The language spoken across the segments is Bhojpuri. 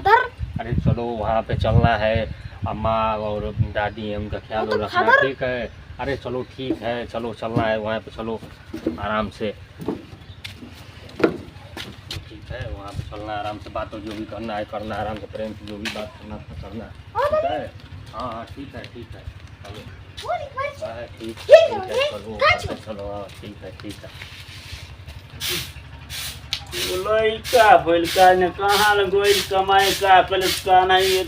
फादर। अरे चलो वहाँ पे चलना है, अम्मा और दादी है उनका ख्याल तो रखना, फादर। ठीक है। अरे चलो ठीक है, चलो चलना है वहाँ पे, चलो आराम से, ठीक है। वहाँ पे चलना आराम से, बात जो भी करना है करना, आराम से प्रेम से जो भी बात करना है करना, ठीक है। हाँ हाँ ठीक है ठीक है, चलो हाँ ठीक है चलो चलो, हाँ ठीक है ठीक है। लइका भइलका ने कहाँ ल गइल कमाए का कल का नहीं ये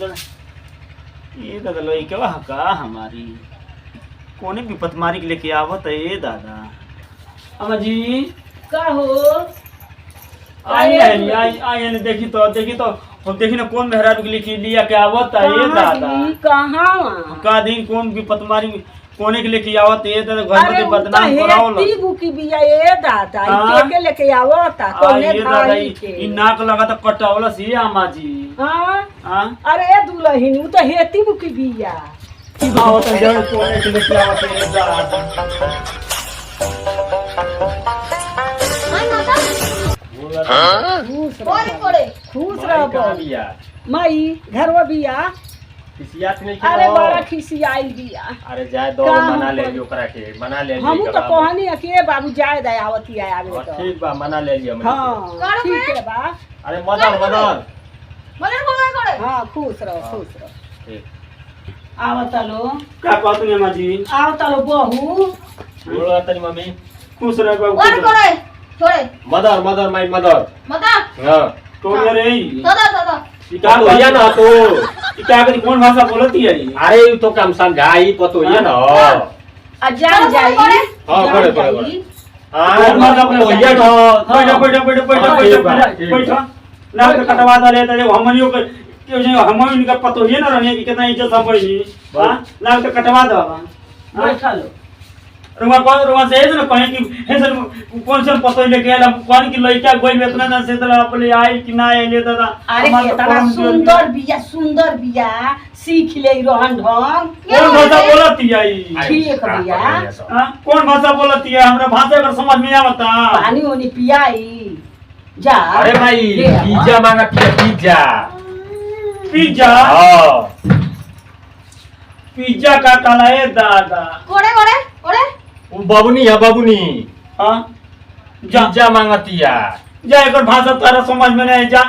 तो लइका का हमारी कोने विपत मारी के लेके आवत है ये दादा। अम्मा जी का हो आई ने देखी ना कौन मेहरारू के लेके लिया के आवत है ये दादा। कहाँ का दिन कौन विपत मारी कोने के लेके आवत है दादा, घर में बदनाम करावल हेती बुकी बिया ये दादा हाँ? के लेके आवता कोने ये दादा धाई के ई नाक लगा तो कटावला सी अम्मा जी। हां हां अरे दुल्हन उ तो हेती बुकी बिया आवत है जड़ कोने के लेके आवत है दादा। खुश रह माई घरवा बिया। खिसियात नहीं अरे बड़ा खिसियाई बिया। अरे जाए दो मना ले लियो ओकरा के, मना ले लियो। हमू तो कहनी है के बाबू जाए दे आवती है आवे तो ठीक बा, मना ले लियो हमनी हां ठीक है बा। अरे मदन मदन हां खुश रहो ठीक। आवता लो का कहत ने अम्मा जी? आवता लो बहू बोलो तनी मम्मी खुश रह बाबू। मदर मदर माय मदर हां तो रे का तो या ना तो क्या करी कौन भाषा बोलती है? अरे यू तो काम समझाई पतो या ना अजान जाई हां बड़े बड़े हां कौन भाषा बोलती है? बैठा बैठा ना तो कटवा डाले तो हमनियो के हमनियो का पतो है ना रहने की कितना इज्जत संभली। हां ना तो कटवा दो। बैठा लो रुआ से ना कहे कि हेसन कौन से पतो लेके आला कौन की लइका गोई में इतना ना से तला अपने आई कि ना आइले दादा। अरे कितना सुंदर बिया सीख ले रहन ढंग। कौन भाषा बोलती है? ठीक बिया। हां कौन भाषा बोलती है? हमरा भाषा अगर समझ में आवता पानी ओनी पियाई जा। अरे भाई पिज्जा मांगा, पिज्जा पिज्जा हां पिज्जा का काला है दादा। वो बबुनी है बबुनी, हां जा पिज्जा मांगतिया। जा एक भाषा तारा समझ में नहीं जा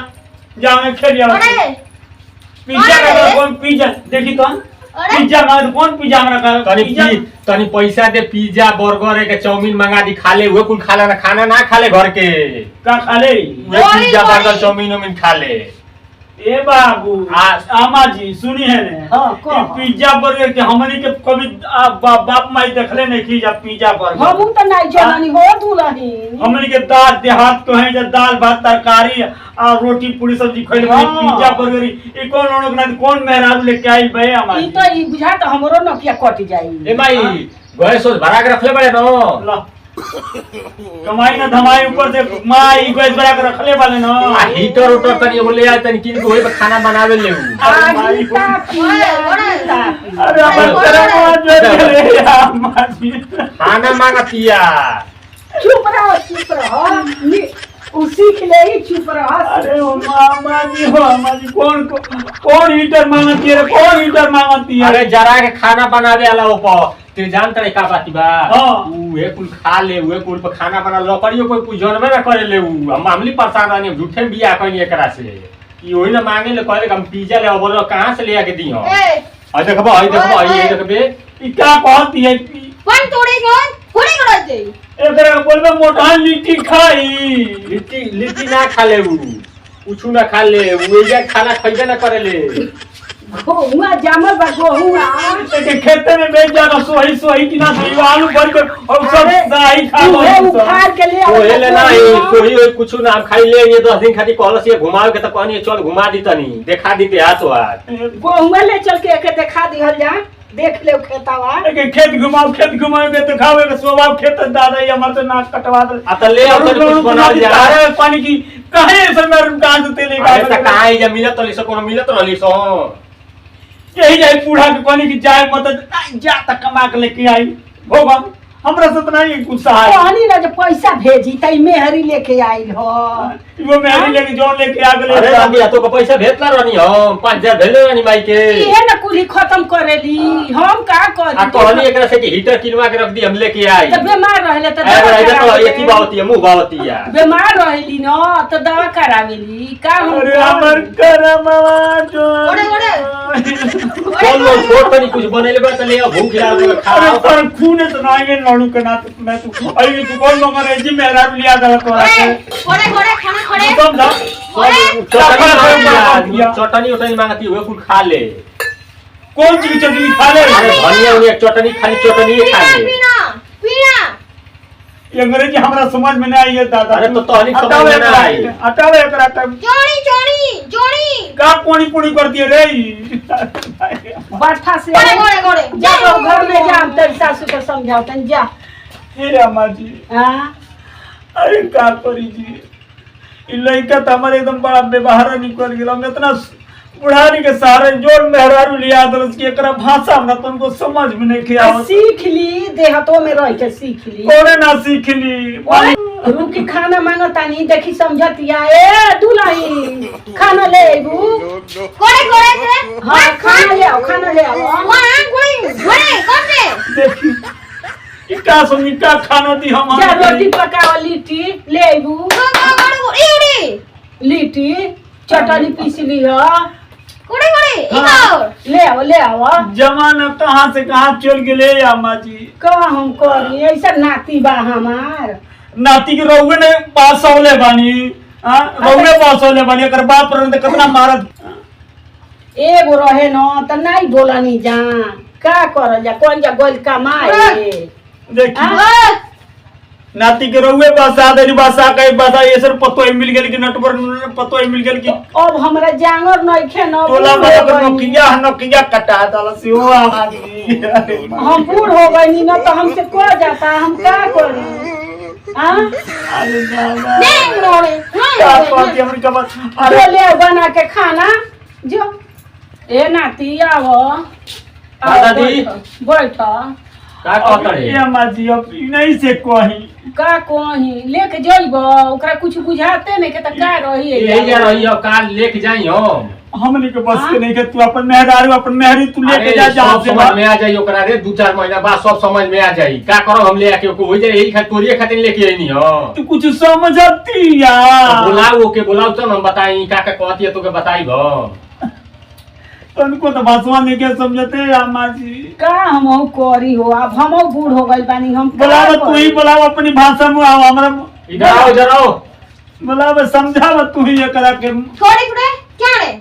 जा मैं खेलिया पिज्जा का कौन पिज्जा देखी तो पिज्जा मांग कौन पिज्जा हमरा का तनी पैसा दे, पिज्जा बर्गर के चाउमीन मंगा दी, खा ले। वो कुल खाला ना, खाना ना खा ले घर के का खा ले वो पिज्जा बर्गर चाउमीन उमीन खा ले। ए बाबू आमा जी सुनी है ने हां पिज्जा बर्गर के हमनी के कभी बाप माई देखले नहीं की जा पिज्जा बर्गर। हमू तो नहीं जाननी हो दुल्हन हमनी के दाल देहात तो है जब दाल भात तरकारी और रोटी पूरी सब्जी खइले पिज्जा बर्गर ई कौन लोग ना कौन मेहरारू लेके आई बे अम्मा ई तो ई बुझा तो हमरो नकिया कट जाई। ए माई गए सोच भरा के रखले बड़े नो कमाई ना धमाई ऊपर से माई गैस बड़ा के रखले वाले ना हीटर उटर तनी बोले आ तनी किन को होई खाना बनावे ले। अरे माई को अरे अम्मा जी खाना मांगतिया। चुप रहो उ सीख ले ही चुप रहो। अरे अम्मा जी कौन हीटर मांगती है? कौन हीटर मांगती है? अरे जरा के खाना बनावे वाला ऊपर ते जानत रे का बात बा। हां उ एक कुल खा ले, उ कुल पे खाना बना लकड़ियो कोई कुछ जानबे ना करे ले। उ हम मामूली परेशान रहनी, झूठे बिया कहीं एकरा से कि ओही ना मांगे ले कहले हम पिज्जा ले बोलो कहां से ले आके दी हो। आ देखबो आई देखबे ई क्या कहती है? कौन थोड़ी करते एकरा बोलबे मोटा लिट्टी खाई लिट्टी ना खा ले, उ कुछ ना खा ले। उ एजा खाना खइबे ना करे ले। गोहुआ जामल बा गोहुआ के खेते में बेच जाना सोही की ना सोही आलू भर के और सब दही खा लो वो उखाड़ के ले ओ हेले ना सोही कुछ ना खाई ले। ये 10 दिन खाती कहलस ये घुमावे के त कहनी चल घुमा दी तनी देखा दीते हाथ हाथ गोहुआ ले चल के एके दिखा दिहल जा देख ले खेतावा के खेत घुमाओ के तो खावे के स्वभाव खेत दादा ये हमर तो नाक कटवा दे आ त ले और कुछ बना जा। अरे पानी की काहे ऐसे में कांद तेले का अरे त काहे जे मिलत रही सो कोनो मिलत रही सो यही जाए बूढ़ा के पानी की जाए मत जा तक कमा के लेके आई भोगा हमरा से तो नहीं गुस्सा है कहनी ना जो पैसा भेजी तई मेहरी लेके आई हो वो मेहरी लेके जो लेके आ गए अरे रबिया तो पैसा भेजना रहनी हम 5000 भेले रहनी माई के इहे ना कुली खत्म करेली हम का करी आ कहनी एकरा से कि हीटर किनवा के रख दी हम लेके आई तो बीमार रहले तो अरे दवा इधर तो करावेली। एक ही बावती है मुंह बावती है बीमार रहली न तो दवा करावेली का हम अरे हमर करमवा जो ओड़े ओड़े कौन लोग छोड़ तनी कुछ बनेले बा त ले आ भूख लागल अरे खाओ पर खूने तो नहीं है लड़ू के ना मैं तू अरे तू कौन मगर है जी मेरा लिया दला तो ओड़े ओड़े खाना खड़े समझा चटनी उटनी मांगती हुए कुछ खा ले कौन चीज चटनी खा ले अरे धनिया उनिया चटनी खाली चटनी ही खा ले पीना पीना ये अंग्रेजी हमरा समझ में नहीं आई है दादा अरे तो तोहनी समझ में ना आई हटावे एकरा तब जोड़ी जोड़ी जोड़ी का कोनी कोनी कर दिए रे बाठा से गोड़े गोड़े गोड़े जाओ घर में जा तेरी सासू को समझाओ तन जा हे अम्मा जी हां अरे का करी जी ई लड़का तो हमारे एकदम बड़ा व्यवहार निकल गेल हम इतना बुढ़ारी के सहारे जोर मेहरारू लिया दलस की एकरा भाषा हमरा तो उनको समझ में नहीं के आवत सीख ली देहातों में रह के सीख ली कोने ना सीख ली रुकी खाना मांगो तानी देखी समझतिया ए दुलाई खाना ले आबू गोड़े गोड़े हां खाना ले आओ वहां गोड़े गोड़े कौन से देखी ई का सुनी का खाना दी हम जा रोटी पकाओ लिट्टी ले आबू गोड़े गोड़े इड़ी लिट्टी चटनी पीस लियो गोड़े गोड़े इधर ले आओ जमाना कहाँ से कहाँ चल गेले अम्मा जी का हम करी ऐसा नाती बा हमार नाती के रहुए ने पास औले बानी हां रहुए पास औले बानी अगर बाप रन त कितना मारत एगो रहे न त नहीं बोलनी जा का करल जा कौन जा गोल कमाए देखी हाँ? नाती के रहुए बसा देनी बसा कई बसा ये सर पतो मिल गेल कि नटवर पतो मिल गेल कि अब हमरा जांगर नहीं खे न टोला बूढ़ में हो गइनी। नकिया कटा दल से हो आदमी हम बूढ़ हो गई न तो हमसे को जाता हम का करी हां अरे बाबा नहीं गोड़े का पाती हमन का बात अरे अरे ले बना के खाना जो ए नाती आवो दादी। बैठ का कहत रे ये अम्मा जी अब ई नहीं से कोही का कोही लेके जइबो ओकरा कुछ बुझाते नहीं के त का रही यही जा रही अब काल लेके जाई हम हमनी के बस के नहीं के तू अपन मेहरारू अपन मेहरी तू लेके जा जहां सब से समझ में आ जाई ओकरा रे 2-4 महीना बाद सब समझ में आ जाई का करो हम ले आके ओको हो जाए यही खातिर तोरिए खातिर लेके आईनी हो तू कुछ समझती या बुलाओ ओके बुलाओ तो हम बताई का कहती है तो के बताईबो उनको तो भाषवा नहीं के समझते अम्मा जी का हम करी हो अब हम बूढ़ हो गइल बानी हम का बुलाव तू करी? ही बुलाव अपनी भाषा में आओ हमरा इधर आओ बुलाव समझाव तू ही ये करा के गोड़े गोड़े